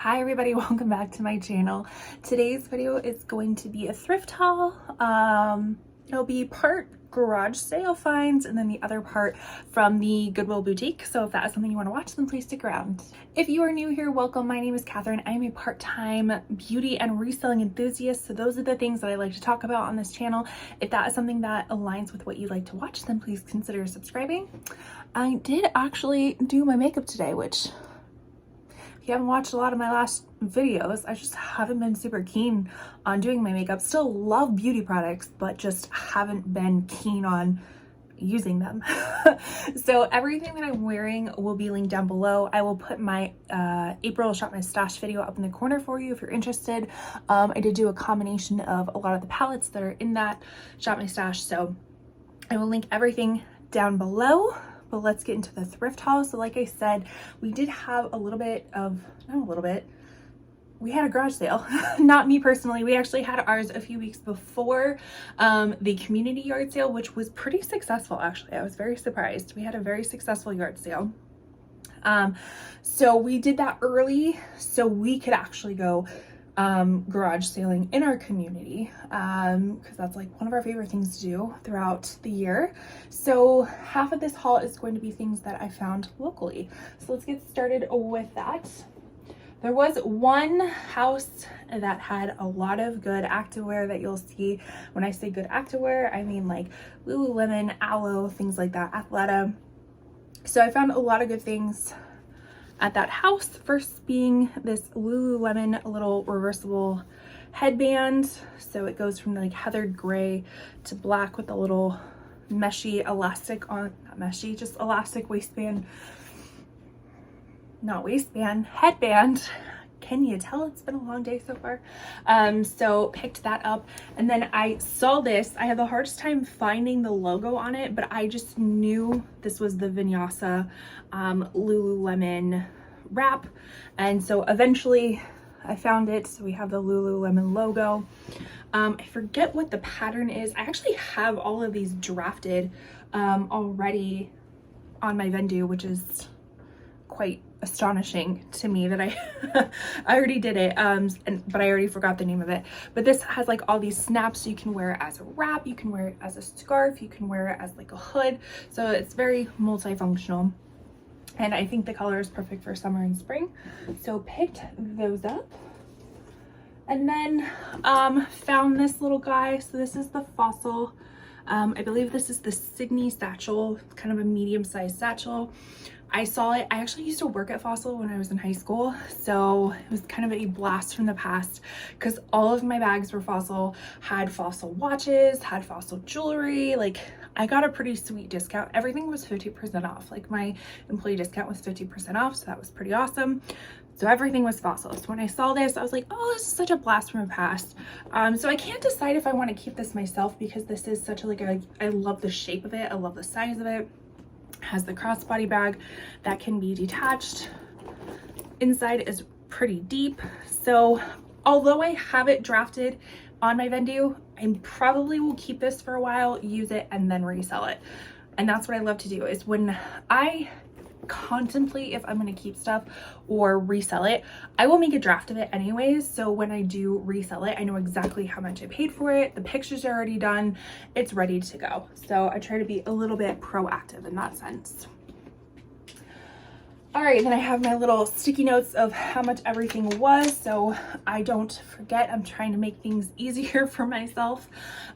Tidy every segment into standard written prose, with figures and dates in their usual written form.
Hi everybody, welcome back to my channel. Today's video is going to be a thrift haul. It'll be part garage sale finds and then the other part from the Goodwill boutique. So if that is something you want to watch, then please stick around. If you are new here, welcome. My name is Catherine. I am a part-time beauty and reselling enthusiast. So those are the things that I like to talk about on this channel. If that is something that aligns with what you like to watch, then please consider subscribing. I did actually do my makeup today, which if you haven't watched a lot of my last videos, I just haven't been super keen on doing my makeup. Still love beauty products, but just haven't been keen on using them. So everything that I'm wearing will be linked down below. I will put my April Shop My Stash video up in the corner for you if you're interested. I did do a combination of a lot of the palettes that are in that Shop My Stash, so I will link everything down below. But let's get into the thrift haul. So like I said, we did have we had a garage sale. Not me personally. We actually had ours a few weeks before the community yard sale, which was pretty successful actually. I was very surprised. We had a very successful yard sale. So we did that early so we could actually go garage sailing in our community, because that's like one of our favorite things to do throughout the year. So half of this haul is going to be things that I found locally. So let's get started with that. There was one house that had a lot of good activewear that you'll see. When I say good activewear, I mean like Lululemon, Aloe, things like that, Athleta. So I found a lot of good things at that house. First being this Lululemon little reversible headband. So it goes from like heathered gray to black with a little meshy elastic on, not meshy, just elastic waistband, not waistband, headband. Can you tell it's been a long day so far? So picked that up, and then I saw this. I had the hardest time finding the logo on it, but I just knew this was the Vinyasa Lululemon wrap, and so eventually I found it. So we have the Lululemon logo. I forget what the pattern is. I actually have all of these drafted already on my Vendu, which is quite astonishing to me that I already did it, but I already forgot the name of it. But this has like all these snaps, so you can wear it as a wrap, you can wear it as a scarf, you can wear it as like a hood, so it's very multifunctional, and I think the color is perfect for summer and spring. So picked those up, and then found this little guy. So this is the Fossil. I believe this is the Sydney satchel. It's kind of a medium-sized satchel. I saw it. I actually used to work at Fossil when I was in high school, so it was kind of a blast from the past because all of my bags were Fossil, had Fossil watches, had Fossil jewelry. Like, I got a pretty sweet discount. Everything was 50% off. Like, my employee discount was 50% off, so that was pretty awesome. So everything was Fossil. So when I saw this, I was like, oh, this is such a blast from the past. So I can't decide if I want to keep this myself because this is such a, like, I love the shape of it. I love the size of it. Has the crossbody bag that can be detached. Inside is pretty deep. So although I have it drafted on my Vendu, I probably will keep this for a while, use it, and then resell it. And that's what I love to do, is when I contemplate if I'm going to keep stuff or resell it, I will make a draft of it anyways, so when I do resell it, I know exactly how much I paid for it, the pictures are already done, it's ready to go. So I try to be a little bit proactive in that sense. All right, then I have my little sticky notes of how much everything was, so I don't forget. I'm trying to make things easier for myself.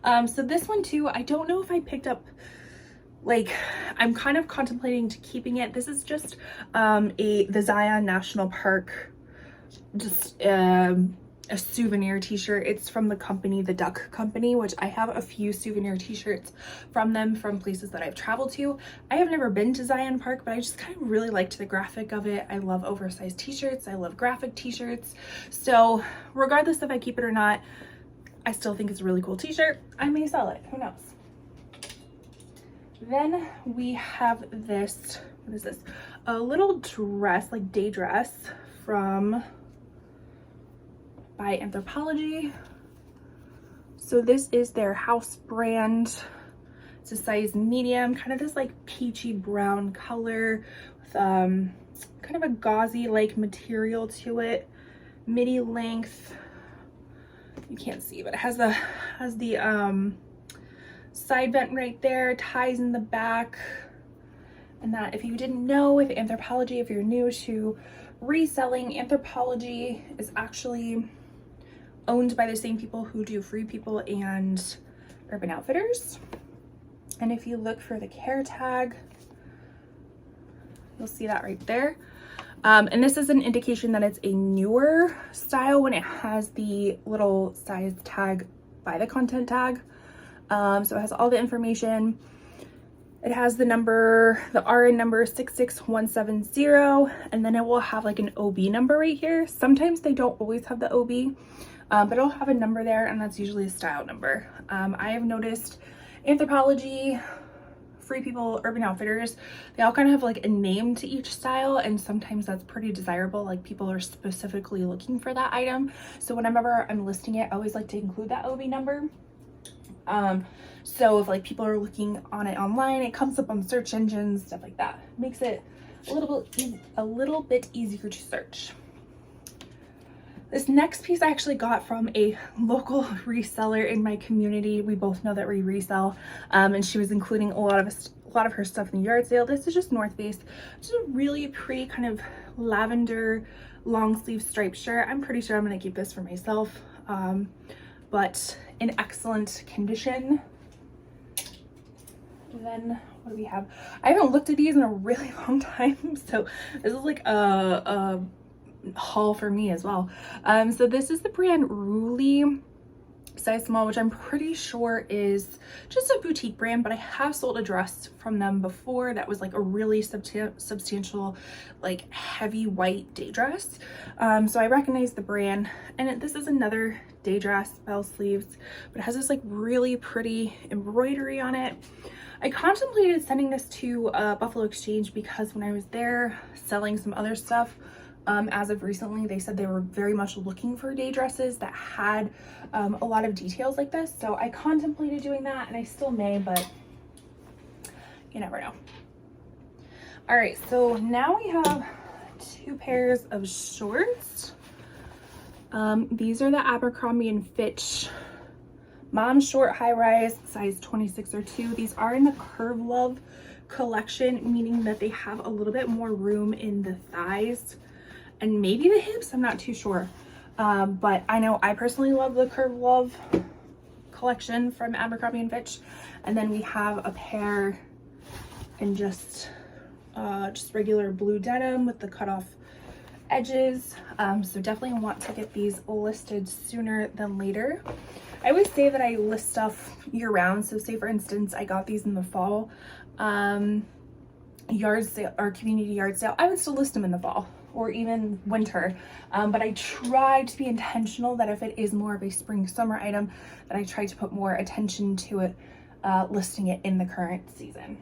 So this one too, I don't know if I picked up, like, I'm kind of contemplating to keeping it. This is just the Zion National Park, just a souvenir t-shirt. It's from the company, the Duck Company, which I have a few souvenir t-shirts from them from places that I've traveled to. I have never been to Zion Park, but I just kind of really liked the graphic of it. I love oversized t-shirts. I love graphic t-shirts. So regardless if I keep it or not, I still think it's a really cool t-shirt. I may sell it, who knows? Then we have this, what is this? A little dress, like day dress from by Anthropologie. So this is their house brand. It's a size medium, kind of this like peachy brown color with kind of a gauzy like material to it. midi length. You can't see, but it has the side vent right there, ties in the back. And that, if you didn't know, with Anthropologie, if you're new to reselling, Anthropologie is actually owned by the same people who do Free People and Urban Outfitters. And if you look for the care tag, you'll see that right there. And this is an indication that it's a newer style when it has the little size tag by the content tag. So it has all the information. It has the number, the RN number 66170, and then it will have like an OB number right here. Sometimes they don't always have the OB, but it'll have a number there, and that's usually a style number. I have noticed Anthropologie, Free People, Urban Outfitters, they all kind of have like a name to each style, and sometimes that's pretty desirable. Like people are specifically looking for that item. So whenever I'm listing it, I always like to include that OB number. So if like people are looking on it online, it comes up on search engines, stuff like that. Makes it a little bit easier to search. This next piece I actually got from a local reseller in my community. We both know that we resell, and she was including a lot of her stuff in the yard sale. This is just North Face. Just a really pretty kind of lavender long sleeve striped shirt. I'm pretty sure I'm gonna keep this for myself, but in excellent condition. And then what do we have? I haven't looked at these in a really long time, so this is like a haul for me as well. So this is the brand Ruli, size small, which I'm pretty sure is just a boutique brand, but I have sold a dress from them before that was like a really substantial, like heavy white day dress. So I recognize the brand, and this is another day dress, bell sleeves, but it has this like really pretty embroidery on it. I contemplated sending this to Buffalo Exchange because when I was there selling some other stuff, as of recently, they said they were very much looking for day dresses that had a lot of details like this. So I contemplated doing that, and I still may, but you never know. All right, so now we have two pairs of shorts. These are the Abercrombie & Fitch Mom Short High Rise, size 26 or 2. These are in the Curve Love collection, meaning that they have a little bit more room in the thighs and maybe the hips. I'm not too sure. But I know I personally love the Curve Love collection from Abercrombie & Fitch. And then we have a pair in just regular blue denim with the cutoff edges. So definitely want to get these listed sooner than later. I always say that I list stuff year round. So say for instance, I got these in the fall yard sale or community yard sale. I would still list them in the fall or even winter. But I try to be intentional that if it is more of a spring summer item, that I try to put more attention to it, listing it in the current season.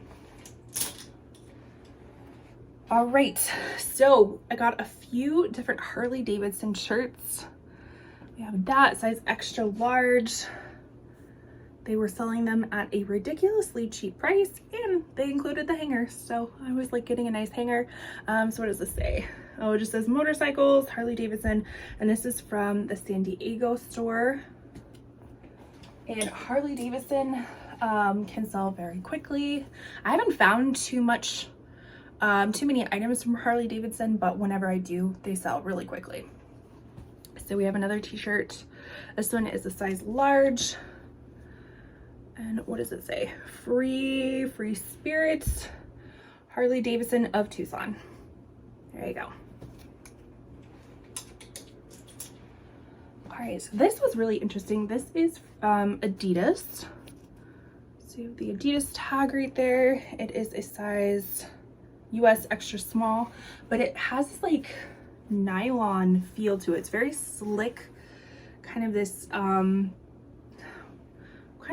All right, so I got a few different Harley Davidson shirts. We have that size extra large. They were selling them at a ridiculously cheap price, and they included the hanger. So I was like getting a nice hanger. So what does this say? Oh, it just says motorcycles, Harley Davidson, and this is from the San Diego store. And Harley Davidson can sell very quickly. I haven't found too many items from Harley Davidson, but whenever I do, they sell really quickly. So we have another t-shirt. This one is a size large. And what does it say? Free spirits, Harley Davidson of Tucson. There you go. All right, so this was really interesting. This is Adidas. So you have the Adidas tag right there. It is a size US extra small, but it has this like nylon feel to it. It's very slick, kind of this kind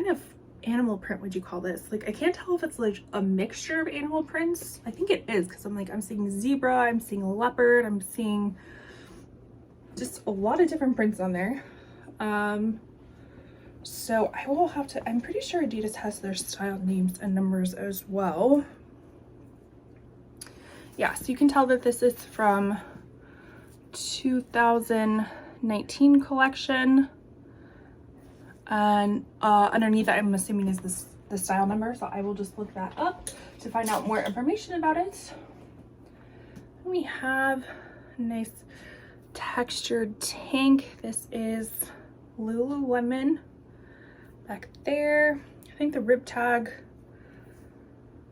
of animal print, would you call this? Like, I can't tell if it's like a mixture of animal prints. I think it is, because I'm seeing zebra, I'm seeing leopard, I'm seeing just a lot of different prints on there. So I will have to, I'm pretty sure Adidas has their style names and numbers as well. Yeah, so you can tell that this is from 2018. 19 collection. And underneath that, I'm assuming is this the style number, so I will just look that up to find out more information about it. And we have a nice textured tank. This is Lululemon back there. I think the rib tag,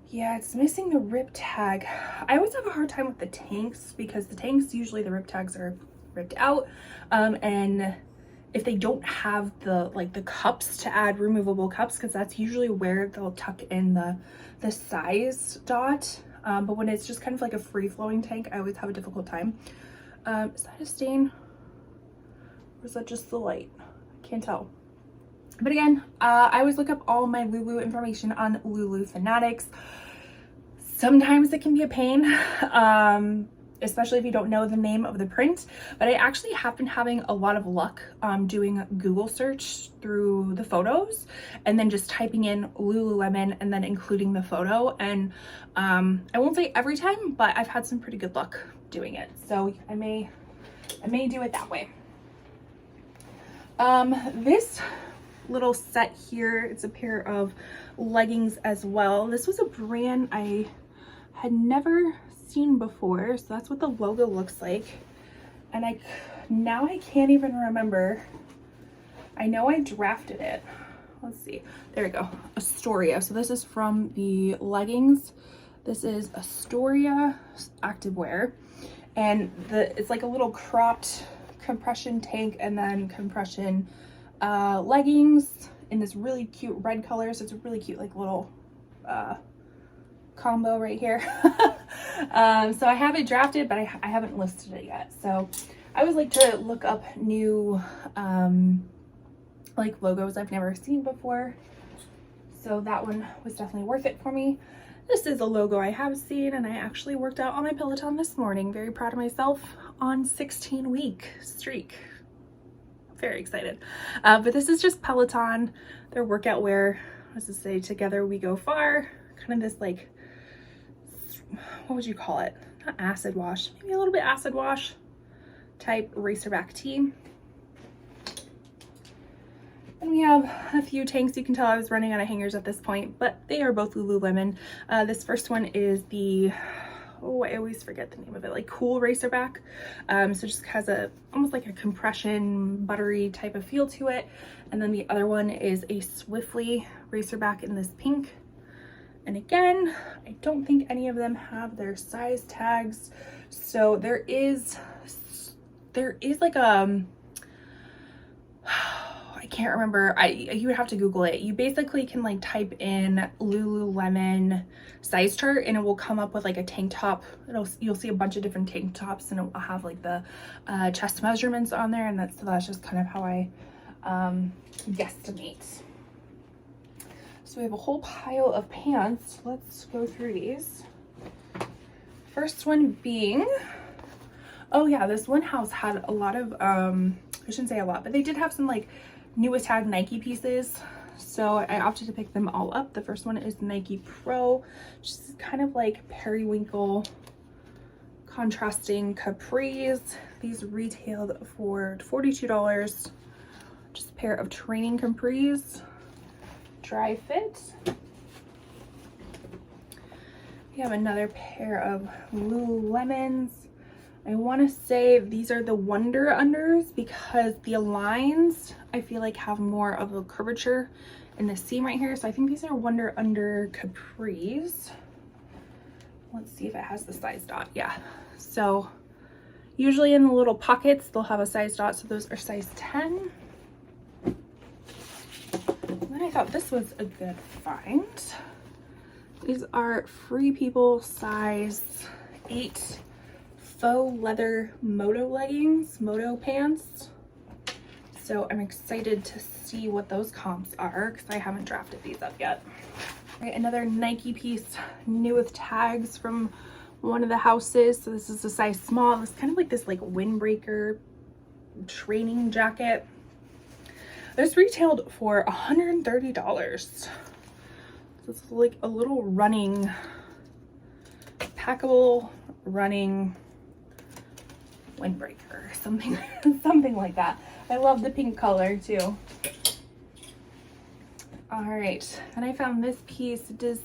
yeah, it's missing the rib tag. I always have a hard time with the tanks because the tanks, usually the rib tags are ripped out, and if they don't have the the cups to add removable cups, because that's usually where they'll tuck in the size dot, but when it's just kind of like a free-flowing tank, I always have a difficult time. Is that a stain or is that just the light? I can't tell. But again, I always look up all my Lulu information on Lulu Fanatics. Sometimes it can be a pain, especially if you don't know the name of the print, but I actually have been having a lot of luck doing Google search through the photos and then just typing in Lululemon and then including the photo. And I won't say every time, but I've had some pretty good luck doing it. So I may do it that way. This little set here, it's a pair of leggings as well. This was a brand I had never seen before, so that's what the logo looks like. And now I can't even remember. I know I drafted it. Let's see, there we go. Astoria. So this is from the leggings. This is Astoria activewear, and it's like a little cropped compression tank and then compression leggings in this really cute red color. So it's a really cute like little combo right here. So I have it drafted, but I haven't listed it yet. So I always like to look up new like logos I've never seen before. So that one was definitely worth it for me. This is a logo I have seen, and I actually worked out on my Peloton this morning. Very proud of myself on 16-week streak. Very excited. But this is just Peloton, their workout wear. What does it say? Together we go far. Kind of this like, what would you call it? Not acid wash, maybe a little bit acid wash type racerback tee. And we have a few tanks. You can tell I was running out of hangers at this point, but they are both Lululemon. This first one is the, oh, I always forget the name of it, like cool racerback. So just has almost like a compression buttery type of feel to it. And then the other one is a Swiftly racerback in this pink. And again, I don't think any of them have their size tags. So there is like I can't remember. You would have to Google it. You basically can like type in Lululemon size chart and it will come up with like a tank top. You'll see a bunch of different tank tops and it will have like the chest measurements on there, and that's just kind of how I guesstimate. So we have a whole pile of pants. Let's go through these. First one being, oh yeah, this one house had a lot of I shouldn't say a lot, but they did have some like newest tag Nike pieces, so I opted to pick them all up. The first one is Nike Pro, which is kind of like periwinkle contrasting capris. These retailed for $42. Just a pair of training capris, dry fit. We have another pair of Lululemons. I want to say these are the Wonder Unders because the lines I feel like have more of a curvature in the seam right here. So I think these are Wonder Under capris. Let's see if it has the size dot. Yeah. So usually in the little pockets, they'll have a size dot. So those are size 10. And then I thought this was a good find. These are Free People size 8. Faux leather moto leggings, moto pants. So I'm excited to see what those comps are because I haven't drafted these up yet. All right, another Nike piece, new with tags from one of the houses. So this is a size small. It's kind of like this like windbreaker training jacket. This retailed for $130. So it's like a little running, packable running windbreaker or something, something like that. I love the pink color too. All right, and I found this piece. It is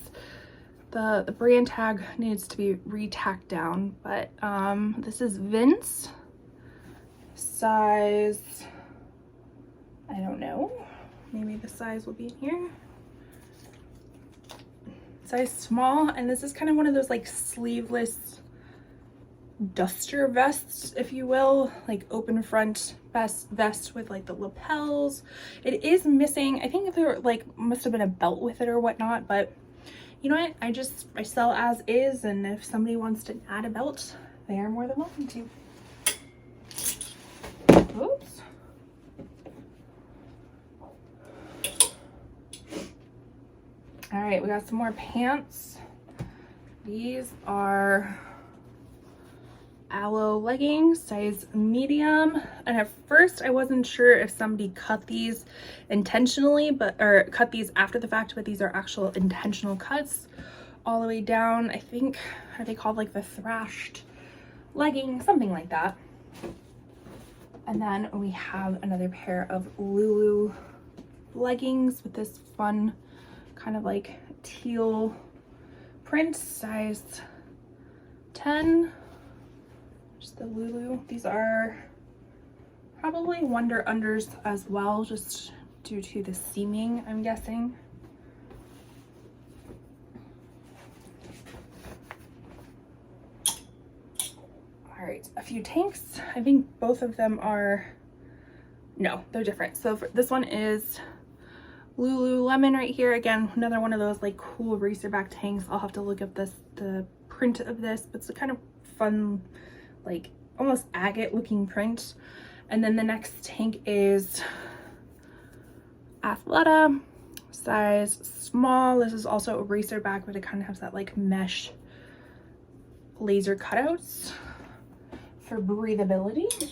the brand tag needs to be re-tacked down, but this is Vince, size, I don't know, maybe the size will be in here, size small. And this is kind of one of those like sleeveless duster vests, if you will, like open front vest with like the lapels. It is missing, I think there like must have been a belt with it or whatnot, but you know what, I sell as is, and if somebody wants to add a belt, they are more than welcome to. Oops. All right, we got some more pants. These are aloe leggings, size medium. And at first I wasn't sure if somebody cut these intentionally, or cut these after the fact, but these are actual intentional cuts all the way down. I think, are they called like the thrashed legging, something like that. And then we have another pair of Lulu leggings with this fun kind of like teal print, size 10. Just the Lulu. These are probably Wonder Unders as well, just due to the seaming, I'm guessing. All right, a few tanks. I think both of them are, no, they're different. So this one is Lululemon right here. Again, another one of those like cool racerback tanks. I'll have to look up the print of this, but it's a kind of fun, like almost agate looking print. And then the next tank is Athleta, size small. This is also a racerback, but it kind of has that like mesh laser cutouts for breathability.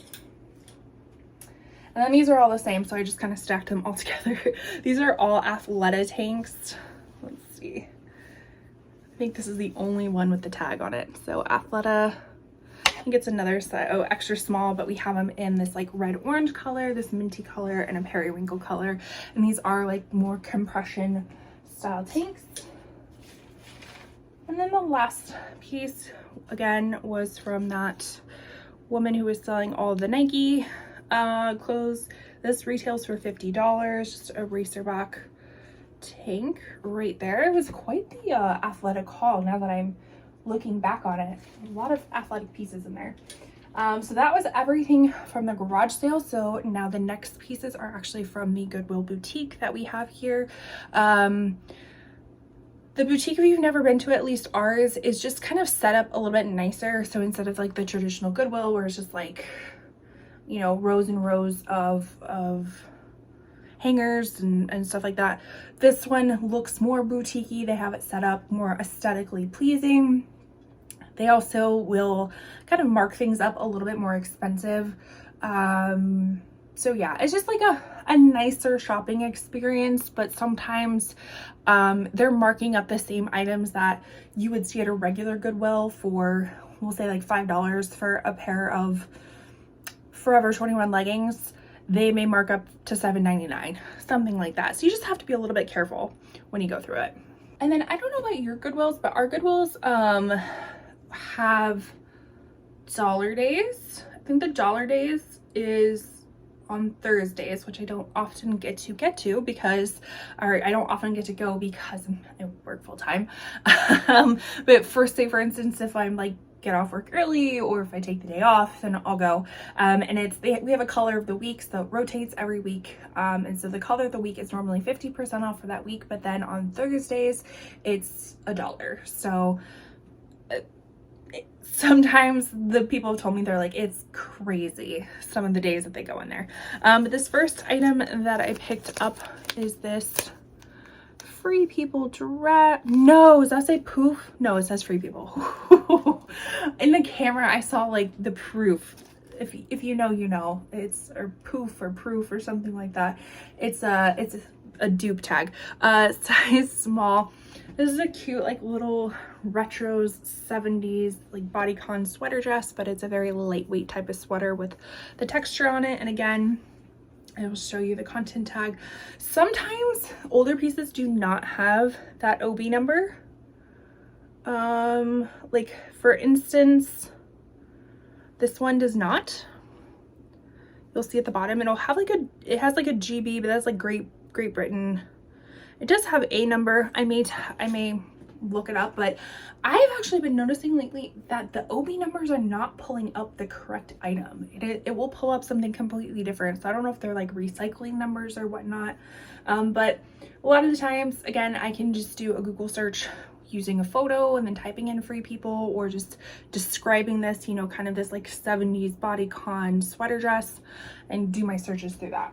And then these are all the same, so I just kind of stacked them all together. These are all Athleta tanks. Let's see. I think this is the only one with the tag on it. So Athleta, I think it's another size, oh, extra small, but we have them in this like red orange color, this minty color, and a periwinkle color. And these are like more compression style tanks. And then the last piece, again, was from that woman who was selling all the Nike clothes. This retails for $50, just a racerback tank right there. It was quite the athletic haul now that I'm looking back on it. A lot of athletic pieces in there. So that was everything from the garage sale. So now the next pieces are actually from the Goodwill boutique that we have here. The boutique, if you've never been to it, at least ours, is just kind of set up a little bit nicer. So instead of like the traditional Goodwill where it's just like, you know, rows and rows of hangers and stuff like that, this one looks more boutique-y. They have it set up more aesthetically pleasing. They also will kind of mark things up a little bit more expensive. So yeah, it's just like a nicer shopping experience, but sometimes they're marking up the same items that you would see at a regular Goodwill for, we'll say like $5 for a pair of Forever 21 leggings. They may mark up to $7.99, something like that. So you just have to be a little bit careful when you go through it. And then I don't know about your Goodwills, but our Goodwills have dollar days. I think the dollar days is on Thursdays, which I don't often get to because, or I don't often get to go because I work full time. But say for instance, if I'm like get off work early or if I take the day off, then I'll go. And we have a color of the week, so it rotates every week. And so the color of the week is normally 50% off for that week, but then on Thursdays it's $1. So sometimes the people have told me, they're like, it's crazy some of the days that they go in there. But this first item that I picked up is this Free People dress. No, does that say poof? No, it says Free People. In the camera I saw like the proof. If you know, you know. It's or poof or proof or something like that. It's a dupe tag, size small. This is a cute like little retros 70s like bodycon sweater dress, but it's a very lightweight type of sweater with the texture on it. And again, I will show you the content tag. Sometimes older pieces do not have that OB number. Like for instance, this one does not. You'll see at the bottom, it'll have like it has like a GB, but that's like Great Britain. It does have a number. I may look it up, but I've actually been noticing lately that the OB numbers are not pulling up the correct item. It will pull up something completely different. So I don't know if they're like recycling numbers or whatnot. But a lot of the times, again, I can just do a Google search using a photo and then typing in Free People, or just describing this, you know, kind of this like 70s bodycon sweater dress, and do my searches through that.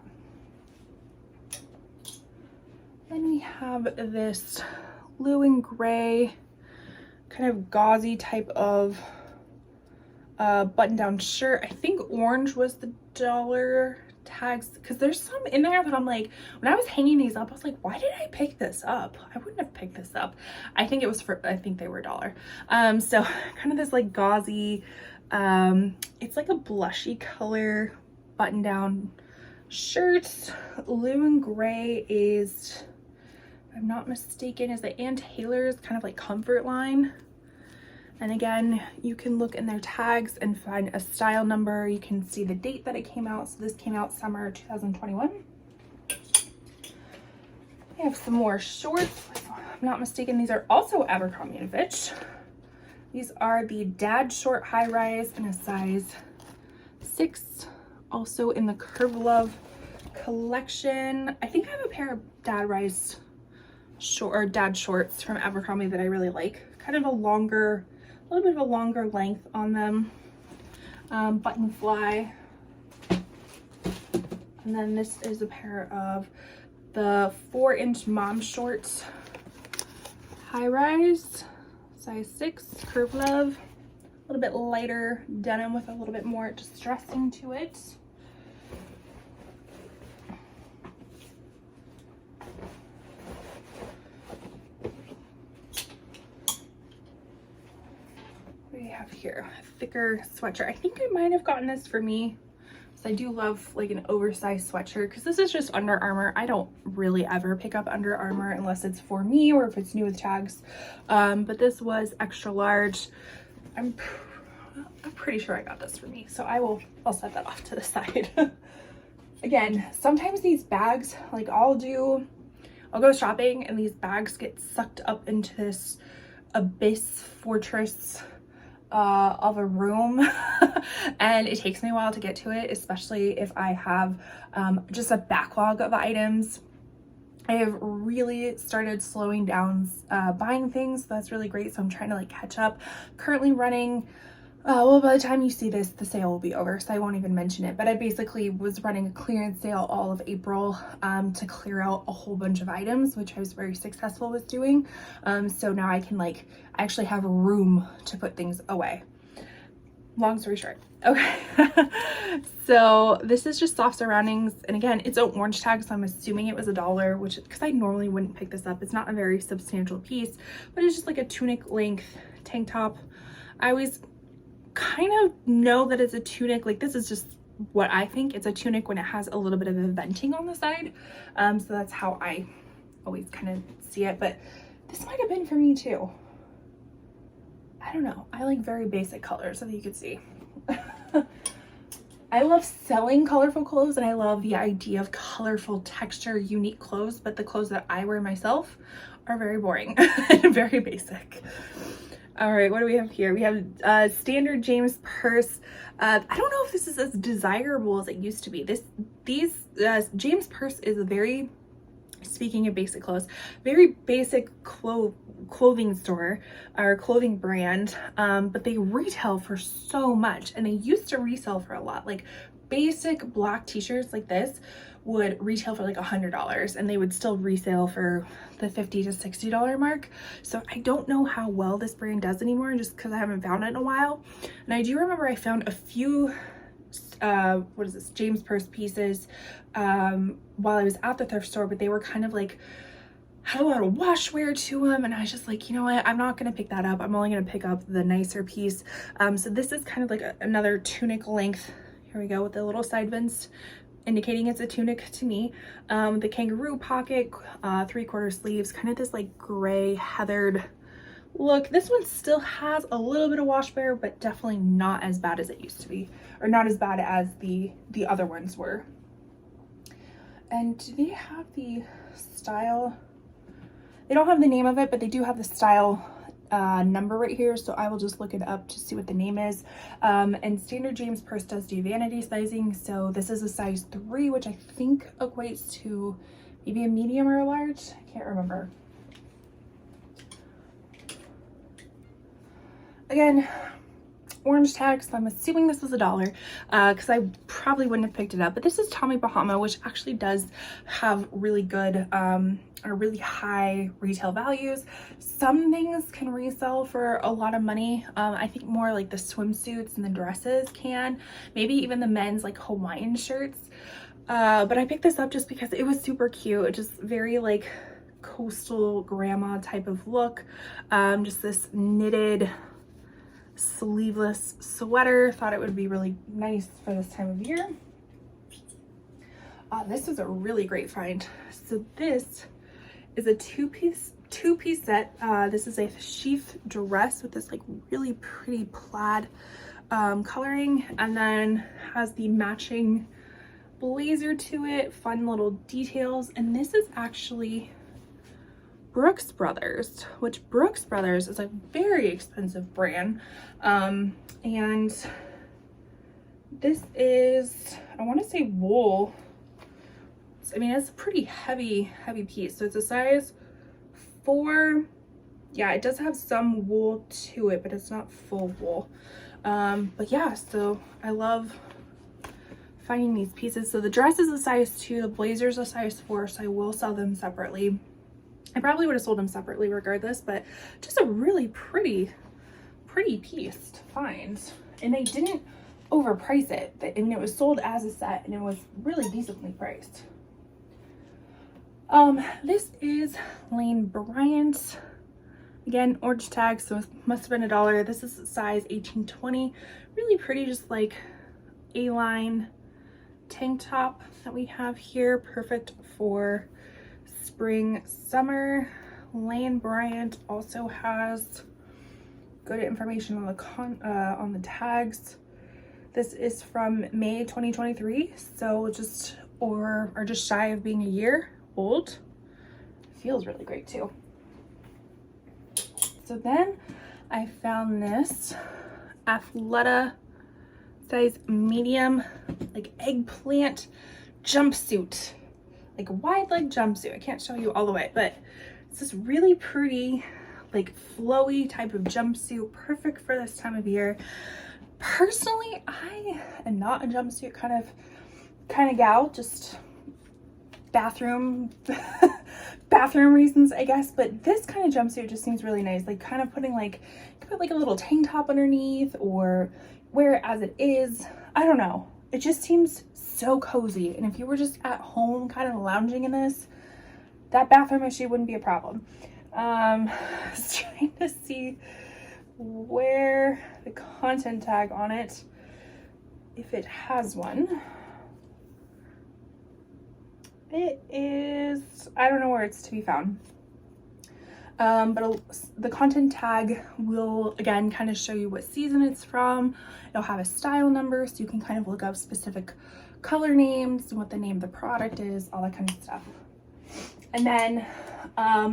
Then we have this blue and gray kind of gauzy type of button-down shirt. I think orange was the dollar tags, because there's some in there that I'm like, when I was hanging these up, I was like, why did I pick this up? I wouldn't have picked this up. I think it was for, I think they were $1. So kind of this like gauzy, it's like a blushy color button-down shirt. Blue and gray is, if I'm not mistaken, is the Ann Taylor's kind of like comfort line. And again, you can look in their tags and find a style number. You can see the date that it came out. So this came out summer 2021. We have some more shorts. If I'm not mistaken, these are also Abercrombie & Fitch. These are the dad short high rise in a size 6. Also in the Curve Love collection. I think I have a pair of dad rise dad shorts from Abercrombie that I really like. Kind of a little bit of a longer length on them. Button fly. And then this is a pair of the 4-inch mom shorts, high rise, size 6, Curve Love. A little bit lighter denim with a little bit more distressing to it. We have here a thicker sweatshirt. I think I might have gotten this for me, because I do love like an oversized sweatshirt, because this is just Under Armour. I don't really ever pick up Under Armour unless it's for me or if it's new with tags. But this was extra large. I'm pretty sure I got this for me, so I'll set that off to the side. Again, sometimes these bags, like I'll go shopping and these bags get sucked up into this abyss fortress of a room and it takes me a while to get to it, especially if I have just a backlog of items. I have really started slowing down buying things, so that's really great. So I'm trying to like catch up. Currently running, well, by the time you see this, the sale will be over, so I won't even mention it. But I basically was running a clearance sale all of April to clear out a whole bunch of items, which I was very successful with doing. So now I can I actually have room to put things away. Long story short. Okay. So this is just soft surroundings, and again, it's an orange tag, so I'm assuming it was $1, which, because I normally wouldn't pick this up. It's not a very substantial piece, but it's just like a tunic length tank top. I always kind of know that it's a tunic. Like, this is just what I think. It's a tunic when it has a little bit of a venting on the side. So that's how I always kind of see it, but this might have been for me too. I don't know. I like very basic colors, so that you can see. I love selling colorful clothes, and I love the idea of colorful texture, unique clothes, but the clothes that I wear myself are very boring and very basic. All right, what do we have here? We have standard James purse. I don't know if this is as desirable as it used to be. These James purse is a very, speaking of basic clothes, very basic clothing store or clothing brand, but they retail for so much, and they used to resell for a lot. Like basic black t-shirts like this would retail for like $100, and they would still resell for the $50 to $60 mark. So I don't know how well this brand does anymore, just because I haven't found it in a while. And I do remember I found a few what is this, James Purse pieces while I was at the thrift store, but they were kind of like, had a lot of wash wear to them, and I was just like, you know what, I'm not gonna pick that up. I'm only gonna pick up the nicer piece. So this is kind of like another tunic length. Here we go with the little side vents indicating it's a tunic to me. The kangaroo pocket, 3/4 sleeves, kind of this like gray heathered look. This one still has a little bit of wash wear, but definitely not as bad as it used to be, or not as bad as the other ones were. And do they have the style? They don't have the name of it, but they do have the style number right here, so I will just look it up to see what the name is. And standard James Purse does do vanity sizing, so this is a size 3, which I think equates to maybe a medium or a large. I can't remember. Again, orange tag, so I'm assuming this was $1, because I probably wouldn't have picked it up. But this is Tommy Bahama, which actually does have really good or really high retail values. Some things can resell for a lot of money. I think more like the swimsuits and the dresses can, maybe even the men's like Hawaiian shirts. But I picked this up just because it was super cute. Just very like coastal grandma type of look. Just this knitted sleeveless sweater. Thought it would be really nice for this time of year. This is a really great find. So this is a two-piece set. This is a sheath dress with this like really pretty plaid coloring, and then has the matching blazer to it, fun little details. And this is actually Brooks Brothers, which Brooks Brothers is a very expensive brand. And this is, I want to say wool. I mean, it's a pretty heavy piece. So it's a size 4. Yeah, it does have some wool to it, but it's not full wool. But yeah, so I love finding these pieces. So the dress is a size 2, the blazer is a size 4, so I will sell them separately. I probably would have sold them separately regardless, but just a really pretty piece to find. And they didn't overprice it. I mean, it was sold as a set and it was really decently priced. This is Lane Bryant. Again, orange tag, so it must have been $1. This is size 18-20. Really pretty, just like A-line tank top that we have here. Perfect for spring, summer. Lane Bryant also has good information on the tags. This is from May 2023, so just shy of being a year old. Feels really great too. So then I found this Athleta size medium, like eggplant jumpsuit, like wide leg jumpsuit. I can't show you all the way, but it's this really pretty, like flowy type of jumpsuit, perfect for this time of year. Personally, I am not a jumpsuit kind of gal, just bathroom reasons, I guess. But this kind of jumpsuit just seems really nice, like kind of putting like, put like a little tank top underneath or wear it as it is. I don't know. It just seems so cozy. And if you were just at home kind of lounging in this, that bathroom issue wouldn't be a problem. I was trying to see where the content tag on it, if it has one. It is, I don't know where it's to be found. But the content tag will again kind of show you what season it's from. It'll have a style number, so you can kind of look up specific color names and what the name of the product is, all that kind of stuff. And then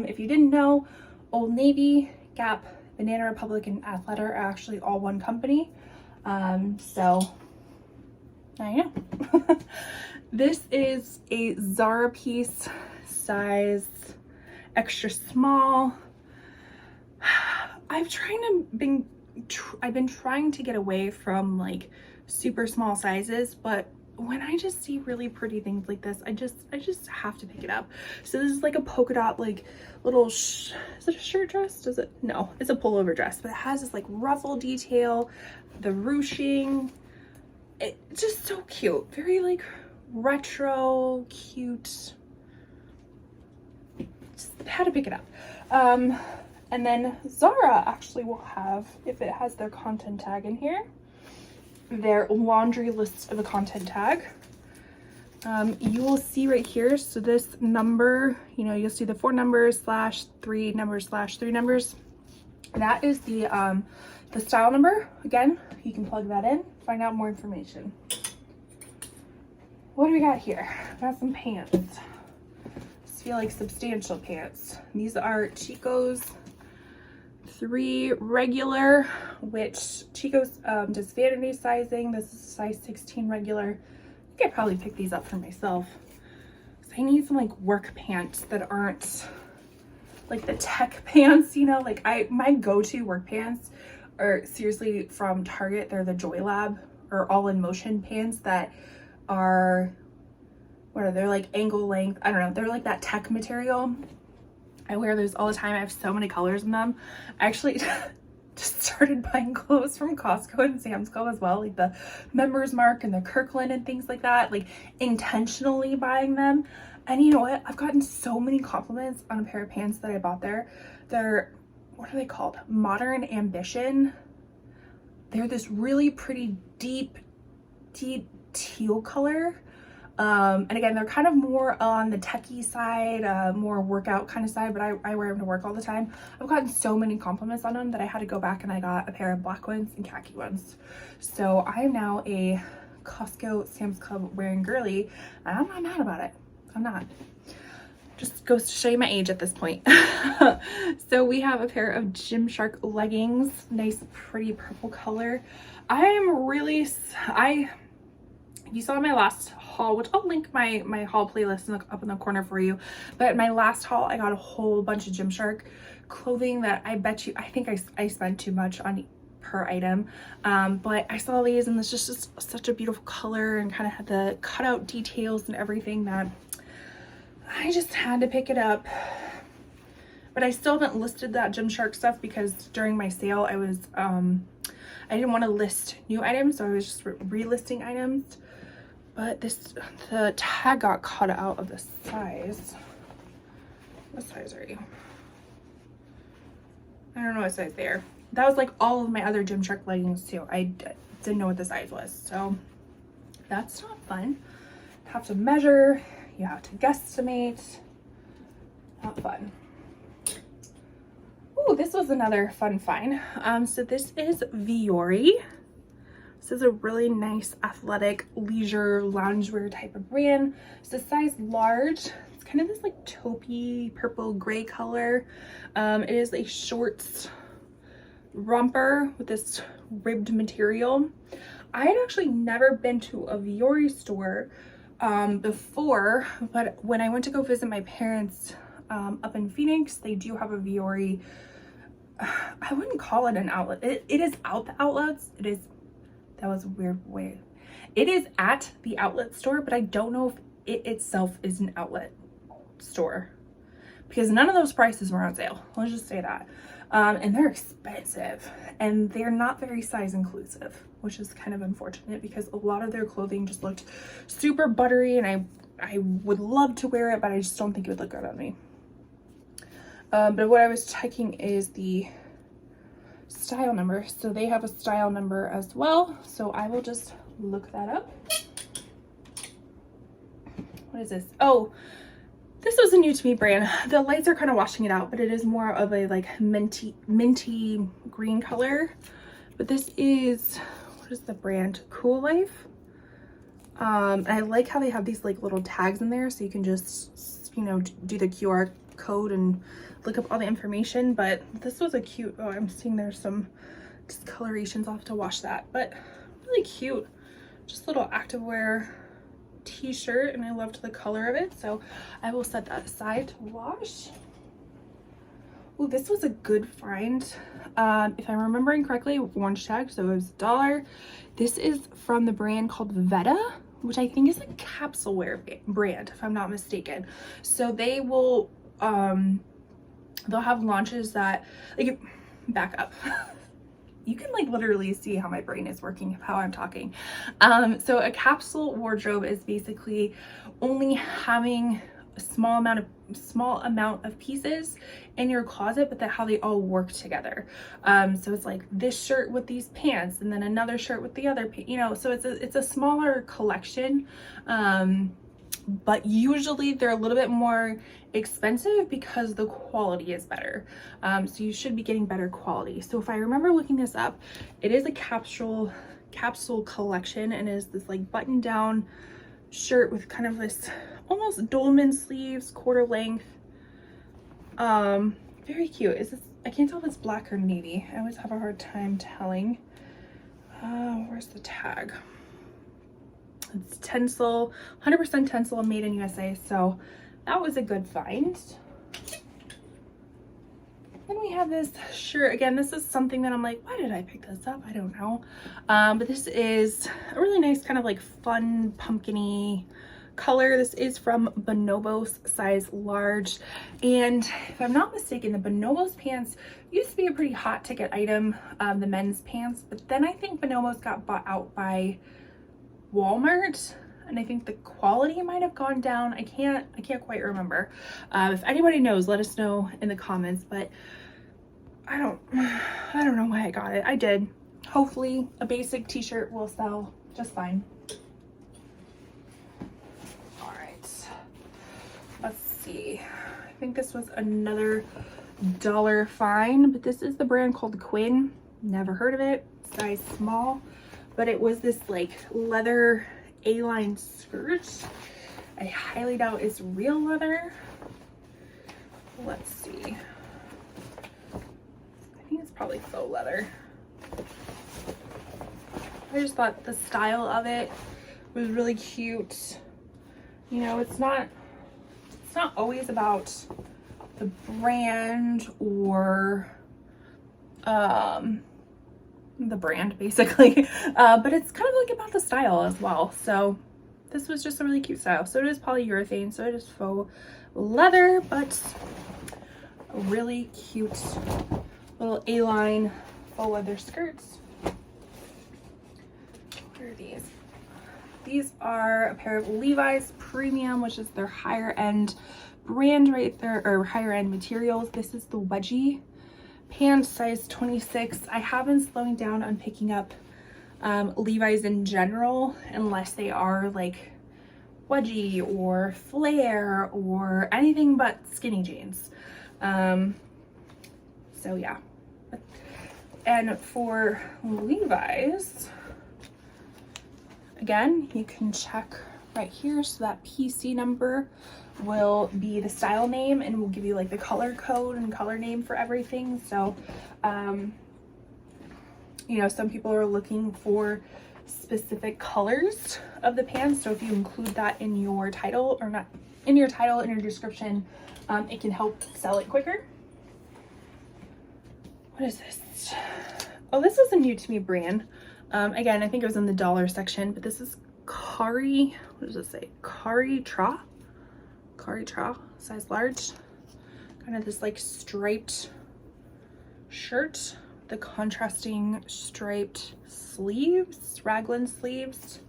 if you didn't know, Old Navy, Gap, Banana Republic, and Athleta are actually all one company. So now you know. This is a Zara piece, size extra small. I've been trying to get away from like super small sizes, but when I just see really pretty things like this, I just have to pick it up. So this is like a polka dot, like little, is it a shirt dress? No, it's a pullover dress, but it has this like ruffle detail, the ruching. it's just so cute. Very like retro, cute. Just had to pick it up. And then Zara actually will have, if it has their content tag in here, their laundry list of a content tag. You will see right here, so this number, you know, you'll see the 4 numbers / 3 numbers / 3 numbers. That is the style number. Again, you can plug that in, find out more information. What do we got here? Got some pants. Just feel like substantial pants. These are Chico's 3 regular, which Chico's does vanity sizing. This is size 16 regular. I think I'd probably pick these up for myself. So I need some like work pants that aren't like the tech pants, you know, like my go-to work pants are seriously from Target. They're the Joy Lab or All in Motion pants that are, what are they, like ankle length, I don't know, they're like that tech material. I wear those all the time. I have so many colors in them. I actually just started buying clothes from Costco and Sam's Club as well, like the Members Mark and the Kirkland and things like that, like intentionally buying them. And you know what? I've gotten so many compliments on a pair of pants that I bought there. They're, what are they called? Modern Ambition. They're this really pretty deep teal color. And again, they're kind of more on the techie side, more workout kind of side, but I wear them to work all the time. I've gotten so many compliments on them that I had to go back and I got a pair of black ones and khaki ones. So I am now a Costco Sam's Club wearing girly, and I'm not mad about it. I'm not. Just goes to show you my age at this point. So we have a pair of Gymshark leggings, nice pretty purple color. You saw my last haul, which I'll link my haul playlist up in the corner for you. But my last haul, I got a whole bunch of Gymshark clothing that I bet you, I think I spent too much on per item. But I saw these and this just such a beautiful color and kind of had the cutout details and everything that I just had to pick it up. But I still haven't listed that Gymshark stuff because during my sale I was I didn't want to list new items, so I was just relisting items. But the tag got cut out of the size. What size are you? I don't know what size they are. That was like all of my other Gymshark leggings too. I didn't know what the size was, so that's not fun. You have to measure, you have to guesstimate. Not fun. Oh, this was another fun find. So this is Viore. This is a really nice athletic leisure loungewear type of brand. It's a size large. It's kind of this like taupey purple gray color. It is a shorts romper with this ribbed material. I had actually never been to a Viore store before, but when I went to go visit my parents up in Phoenix, they do have a Viore. I wouldn't call it an outlet. It is out the outlets. It is. That was a weird way. It is at the outlet store, but I don't know if it itself is an outlet store because none of those prices were on sale. Let's just say that. And they're expensive and they're not very size inclusive, which is kind of unfortunate because a lot of their clothing just looked super buttery and I would love to wear it, but I just don't think it would look good on me. But what I was checking is the style number. So they have a style number as well. So I will just look that up. What is this? Oh, this was a new to me brand. The lights are kind of washing it out, but it is more of a like minty green color. But this is, what is the brand? Cool Life. And I like how they have these like little tags in there so you can just, you know, do the QR code and look up all the information. But this was a cute, oh, I'm seeing there's some discolorations. I'll have to wash that, but really cute, just little activewear t-shirt, and I loved the color of it, so I will set that aside to wash. Oh, this was a good find. If I'm remembering correctly, orange tag, so it was $1. This is from the brand called Veta, which I think is a capsule wear brand, if I'm not mistaken. So they will they'll have launches that, like, back up. you can like literally see how my brain is working, how I'm talking. So a capsule wardrobe is basically only having a small amount of pieces in your closet, but how they all work together. So it's like this shirt with these pants, and then another shirt with the other, you know, so it's a smaller collection. But usually they're a little bit more expensive because the quality is better. So you should be getting better quality. So if I remember looking this up, it is a capsule collection, and is this like button down shirt with kind of this almost dolman sleeves, quarter length. Very cute. Is this, I can't tell if it's black or navy. I always have a hard time telling. Where's the tag? It's Tencel, 100% Tencel, made in USA. So that was a good find. Then we have this shirt. Again, this is something that I'm like, why did I pick this up? I don't know. But this is a really nice kind of like fun pumpkin-y color. This is from Bonobos, size large. And if I'm not mistaken, the Bonobos pants used to be a pretty hot ticket item, the men's pants. But then I think Bonobos got bought out by Walmart, and I think the quality might have gone down. I can't quite remember. If anybody knows, let us know in the comments. But I don't know why I got it. I did. Hopefully a basic t-shirt will sell just fine. All right, let's see. I think this was another dollar find, but this is the brand called Quinn. Never heard of it. Size small. But it was this like leather A-line skirt. I highly doubt it's real leather. Let's see. I think it's probably faux leather. I just thought the style of it was really cute. You know, it's not always about the brand or the brand basically, but it's kind of like about the style as well. So this was just a really cute style. So it is polyurethane, so it is faux leather, but a really cute little A-line faux leather skirts. What are these? These are a pair of Levi's Premium, which is their higher end brand right there, or higher end materials. This is the wedgie pants, size 26. I have been slowing down on picking up Levi's in general, unless they are like wedgie or flare or anything but skinny jeans. So yeah. And for Levi's, again, you can check right here. So that PC number will be the style name, and we'll give you like the color code and color name for everything. So you know, some people are looking for specific colors of the pants, so if you include that in your title, or not in your title, in your description, it can help sell it quicker. What is this? Oh, this is a new to me brand. Again, I think it was in the dollar section, but this is Kari, what does it say? Kari Tra, size large. Kind of this like striped shirt, the contrasting striped sleeves, raglan sleeves.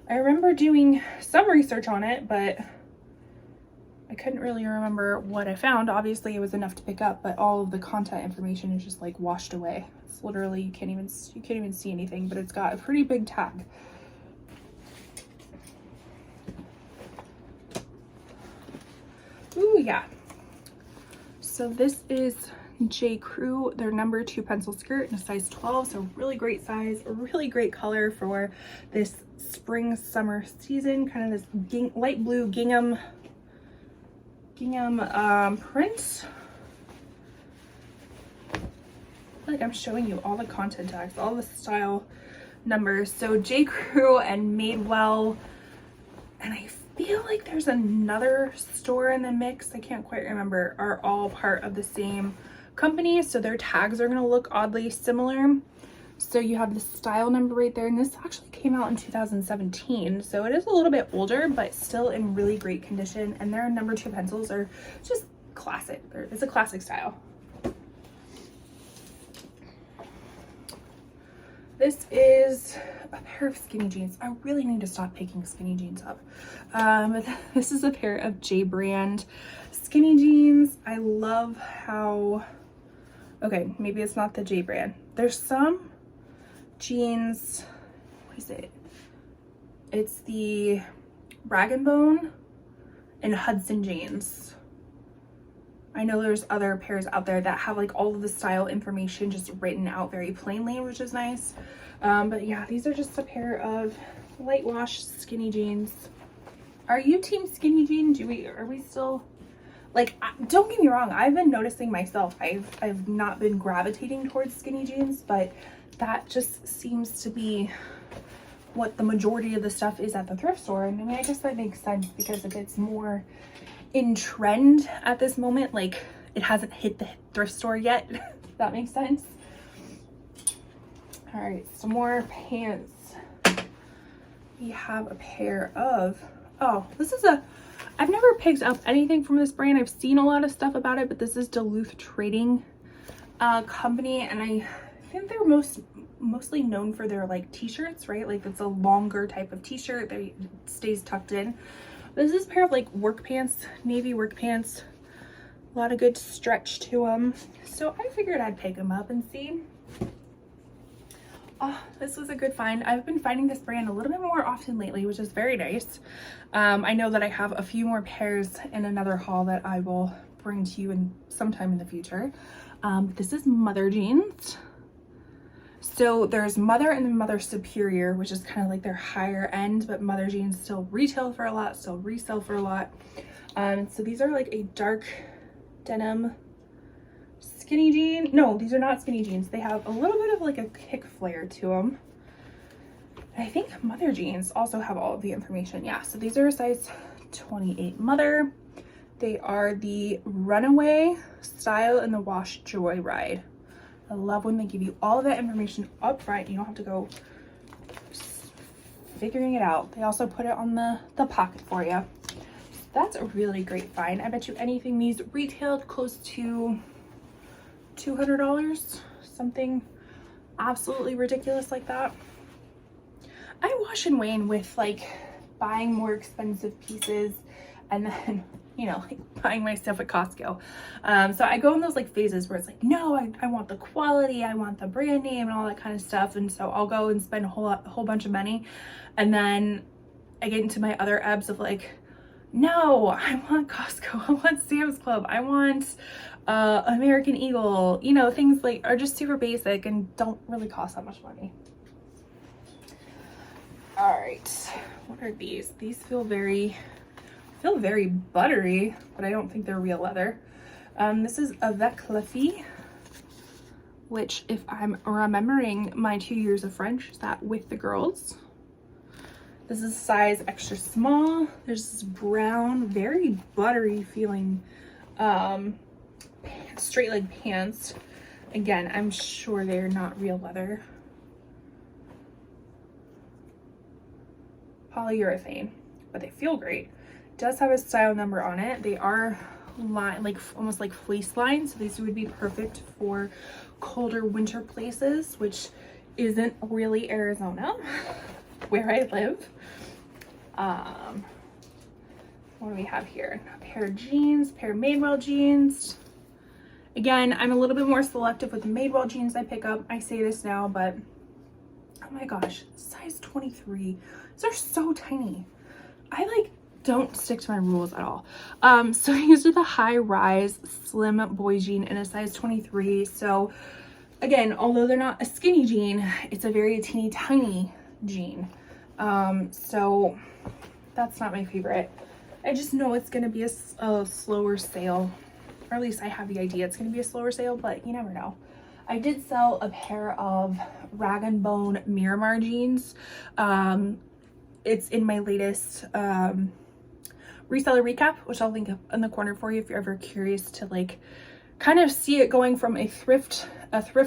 I remember doing some research on it, but I couldn't really remember what I found. Obviously it was enough to pick up, but all of the contact information is just like washed away. It's literally, you can't even see anything, but it's got a pretty big tag. Ooh, yeah. So this is J. Crew, their number 2 pencil skirt in a size 12. So really great size, a really great color for this spring summer season. Kind of this light blue gingham print. I feel like I'm showing you all the content tags, all the style numbers. So J. Crew and Madewell, and I feel like there's another store in the mix, I can't quite remember, are all part of the same company, so their tags are going to look oddly similar. So you have the style number right there, and this actually came out in 2017, so it is a little bit older, but still in really great condition. And their number 2 pencils are just classic. It's a classic style. This is a pair of skinny jeans. I really need to stop picking skinny jeans up. This is a pair of J brand skinny jeans. I love how, okay, maybe it's not the J brand. There's some jeans, what is it? It's the Rag & Bone and Hudson jeans. I know there's other pairs out there that have like all of the style information just written out very plainly, which is nice. But yeah, these are just a pair of light wash skinny jeans. Are you team skinny jean? Are we still like, don't get me wrong, I've been noticing myself, I've not been gravitating towards skinny jeans, but that just seems to be what the majority of the stuff is at the thrift store. And I mean, I guess that makes sense, because if it's more in trend at this moment, like it hasn't hit the thrift store yet, if that makes sense. All right, some more pants. We have a pair of, oh, this is I've never picked up anything from this brand. I've seen a lot of stuff about it, but this is Duluth Trading Company, and I think they're mostly known for their like t-shirts, right? Like it's a longer type of t-shirt that stays tucked in. This is a pair of like work pants, navy work pants. A lot of good stretch to them. So I figured I'd pick them up and see. Oh, this was a good find. I've been finding this brand a little bit more often lately, which is very nice. I know that I have a few more pairs in another haul that I will bring to you in sometime in the future. This is Mother jeans. So there's Mother and then Mother Superior, which is kind of like their higher end, but Mother jeans still retail for a lot, still resell for a lot. So these are like a dark denim skinny jean. No, these are not skinny jeans. They have a little bit of like a kick flare to them. I think Mother jeans also have all of the information. Yeah, so these are a size 28 Mother. They are the Runaway Style and the Wash Joyride. I love when they give you all of that information up front. You don't have to go figuring it out. They also put it on the pocket for you. So that's a really great find. I bet you anything these retailed close to $200, something absolutely ridiculous like that. I wash and wane with like buying more expensive pieces and then, you know, like buying my stuff at Costco. So I go in those like phases where it's like, no, I want the quality, I want the brand name and all that kind of stuff. And so I'll go and spend a whole bunch of money. And then I get into my other ebbs of like, no, I want Costco, I want Sam's Club, I want American Eagle, you know, things like are just super basic and don't really cost that much money. All right, what are these? These feel very buttery, but I don't think they're real leather. This is Avec la Fille, which, if I'm remembering my 2 years of French, is that with the girls. This is size extra small. There's this brown, very buttery feeling straight leg pants. Again, I'm sure they're not real leather. Polyurethane, but they feel great. It does have a style number on it. They are like almost like fleece lined, so these would be perfect for colder winter places, which isn't really Arizona where I live. What do we have here? A pair of jeans, pair of Madewell jeans. Again, I'm a little bit more selective with the Madewell jeans I pick up. I say this now, but oh my gosh, size 23. These are so tiny. I like don't stick to my rules at all. So these are the high rise slim boy jean in a size 23. So again, although they're not a skinny jean, it's a very teeny tiny jean. So that's not my favorite. I just know it's going to be a slower sale, or at least I have the idea it's going to be a slower sale, but you never know. I did sell a pair of Rag & Bone Miramar jeans. It's in my latest reseller recap, which I'll link up in the corner for you if you're ever curious to like kind of see it going from a thrift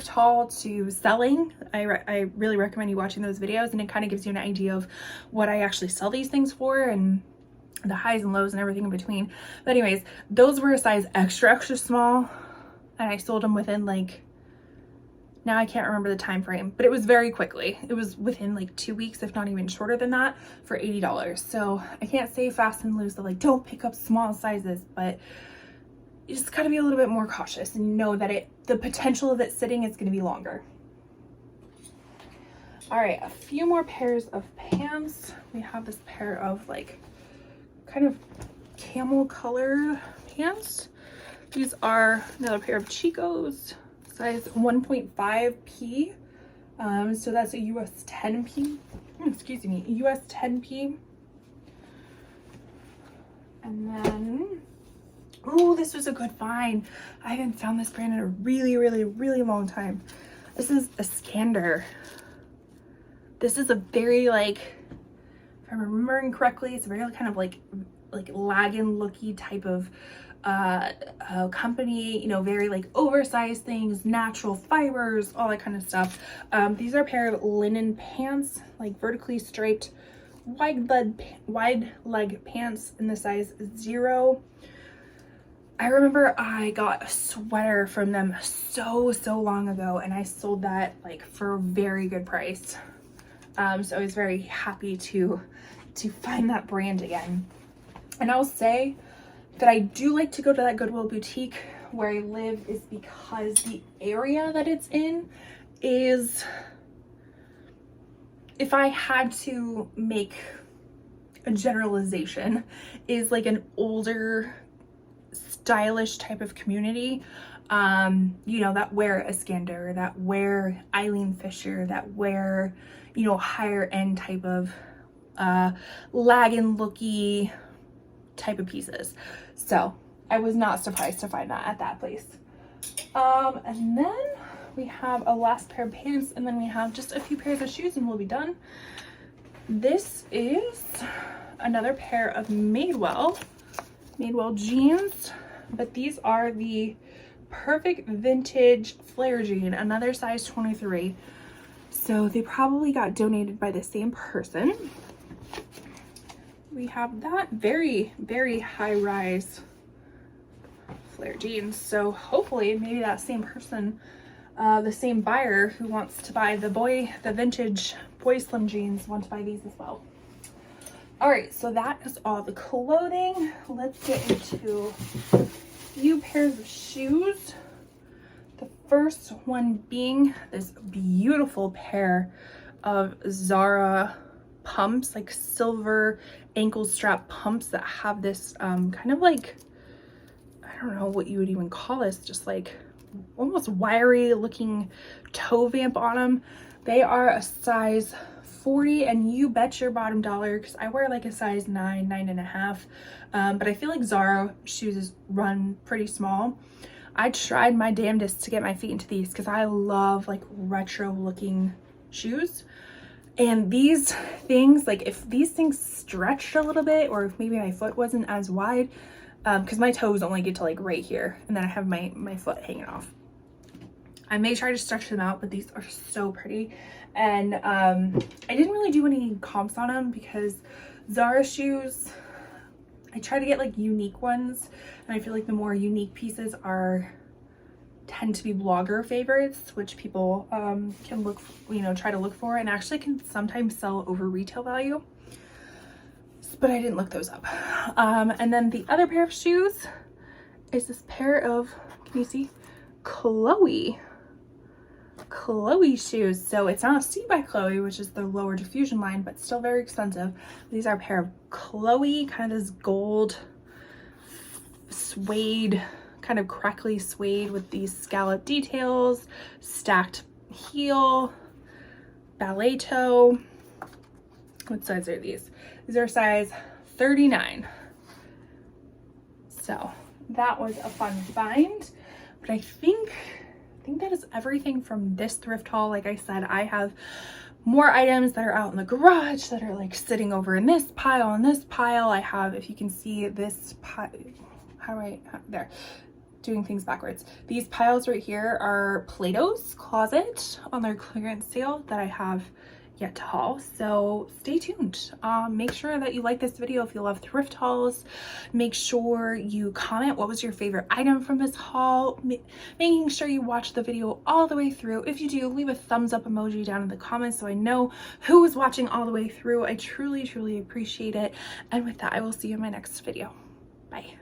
haul to selling. I really recommend you watching those videos, and it kind of gives you an idea of what I actually sell these things for and the highs and lows and everything in between. But anyways, those were a size extra small, and I sold them within like Now I can't remember the time frame, but it was very quickly. It was within like 2 weeks, if not even shorter than that, for $80. So I can't say fast and loose that like don't pick up small sizes, but you just got to be a little bit more cautious and know that the potential of it sitting is going to be longer. All right, a few more pairs of pants. We have this pair of like kind of camel color pants. These are another pair of Chico's, size 1.5P. So that's a US 10P. Excuse me, US 10P. And then, oh, this was a good find. I haven't found this brand in a really long time. This is a Skander. This is a very like, if I'm remembering correctly, it's a very kind of like lagging looky type of company, you know, very like oversized things, natural fibers, all that kind of stuff. These are a pair of linen pants, like vertically striped wide leg pants in the size 0. I remember I got a sweater from them so long ago, and I sold that like for a very good price. So I was very happy to find that brand again. And I'll say that I do like to go to that Goodwill boutique where I live, is because the area that it's in is, if I had to make a generalization, is like an older, stylish type of community. You know, that wear a Skander, that wear Eileen Fisher, that wear, you know, higher end type of lagging looky type of pieces. So I was not surprised to find that at that place. And then we have a last pair of pants, and then we have just a few pairs of shoes and we'll be done. This is another pair of Madewell jeans, but these are the perfect vintage flare jean, another size 23. So they probably got donated by the same person. We have that very high rise flare jeans. So hopefully maybe that same person, the same buyer who wants to buy the vintage boy slim jeans, want to buy these as well. All right, so that is all the clothing. Let's get into a few pairs of shoes. The first one being this beautiful pair of Zara pumps, like silver ankle strap pumps that have this kind of like, I don't know what you would even call this, just like almost wiry looking toe vamp on them. They are a size 40, and you bet your bottom dollar, because I wear like a size 9.5, but I feel like Zara shoes run pretty small. I tried my damnedest to get my feet into these because I love like retro looking shoes. And these things, like if these things stretched a little bit, or if maybe my foot wasn't as wide, because my toes only get to like right here, and then I have my foot hanging off. I may try to stretch them out, but these are so pretty. And I didn't really do any comps on them because Zara shoes, I try to get like unique ones, and I feel like the more unique pieces tend to be blogger favorites, which people can look, you know, try to look for, and actually can sometimes sell over retail value. But I didn't look those up. And then the other pair of shoes is this pair of, can you see, Chloe shoes. So it's not a C by Chloe, which is the lower diffusion line, but still very expensive. These are a pair of Chloe, kind of this gold suede, kind of crackly suede with these scallop details, stacked heel, ballet toe. What size are these? These are size 39. So that was a fun find, but I think that is everything from this thrift haul. Like I said, I have more items that are out in the garage that are like sitting over in this pile and this pile. I have, if you can see this pile, there, doing things backwards. These piles right here are Plato's Closet on their clearance sale that I have yet to haul, so stay tuned. Make sure that you like this video if you love thrift hauls. Make sure you comment what was your favorite item from this haul, making sure you watch the video all the way through. If you do, leave a thumbs up emoji down in the comments so I know who was watching all the way through. I truly appreciate it. And with that, I will see you in my next video. Bye.